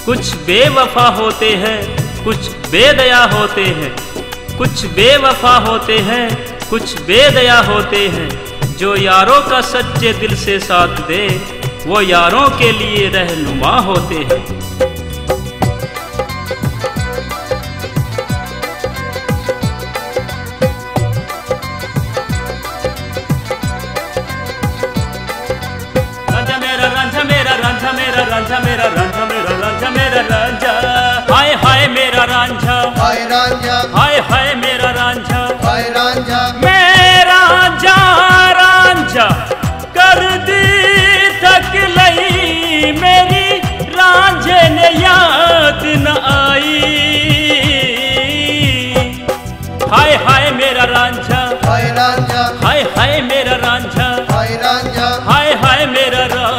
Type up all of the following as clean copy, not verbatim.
कुछ बेवफा होते हैं, कुछ बेदया होते हैं, कुछ बेवफा होते हैं, कुछ बेदया होते हैं। जो यारों का सच्चे दिल से साथ दे वो यारों के लिए रहनुमा होते हैं। रांझा मेरा रांझा मेरा रांझा मेरा रांझा मेरा रांझा मेरा रांझा मेरा रांझा, हाय हाय मेरा रांझा, हाय रांझा, हाय हाय मेरा रांझा, हाय रांझा, मेरा रांझा रांझा कर दी थक लई मेरी, रांझे ने याद न आई। हाय हाय मेरा रांझा, हाय रांझा, हाय हाय मेरा रांझा, हाय रांझा, हाय हाय मेरा रांझा।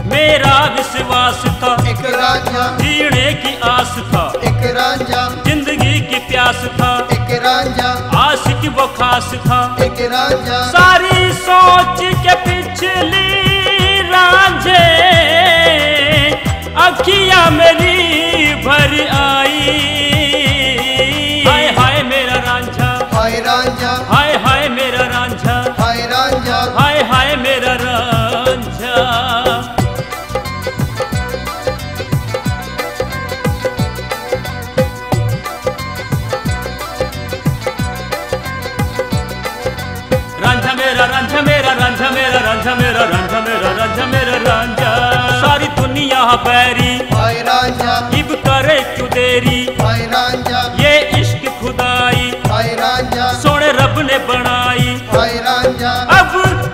मेरा विश्वास था, एक रांझा, जीने की आस था, एक रांझा, जिंदगी की प्यास था, एक रांझा, आशिक वो खास था। एक रांझा, सारी सोच के पिछली रांझे अखियां मेरी भर आई। हाय हाय मेरा रांझा, हाय रांझा, हाय हाय मेरा रांझा, हाय रांझा, हाय हाय मेरा रांझा। रांझा मेरा रांझा मेरा रांझा मेरा रांझा मेरा रांझा मेरा रांझा मेरा रांझा, सारी दुनिया बैरी, हाय रांझा, इब करे क्यों देरी, हाय रांझा, ये इश्क खुदाई हाय रांझा, सोने रब ने बनाई। हाय रांझा, अब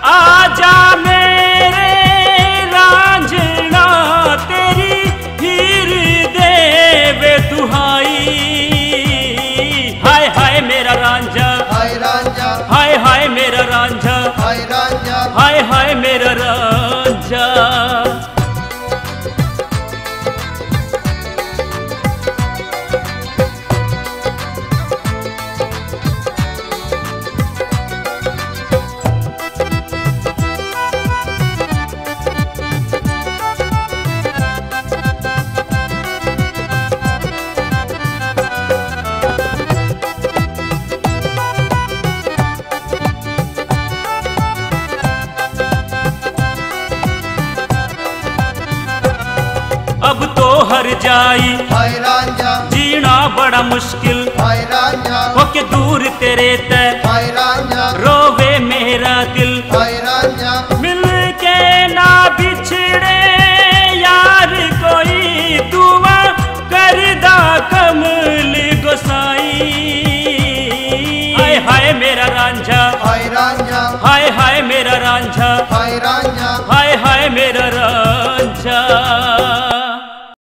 आजा मेरे रांझना तेरी हीर देवे दुहाई। हाय हाय मेरा रांझा, हाय रांझा, हाय हाय मेरा रांझा, हाय रांझा, हाय हाय मेरा रांझा। अब तो हर जाई, हाय रांझा, जीना बड़ा मुश्किल, हाय रांझा, होके दूर तेरे तय हाय रांझा, रो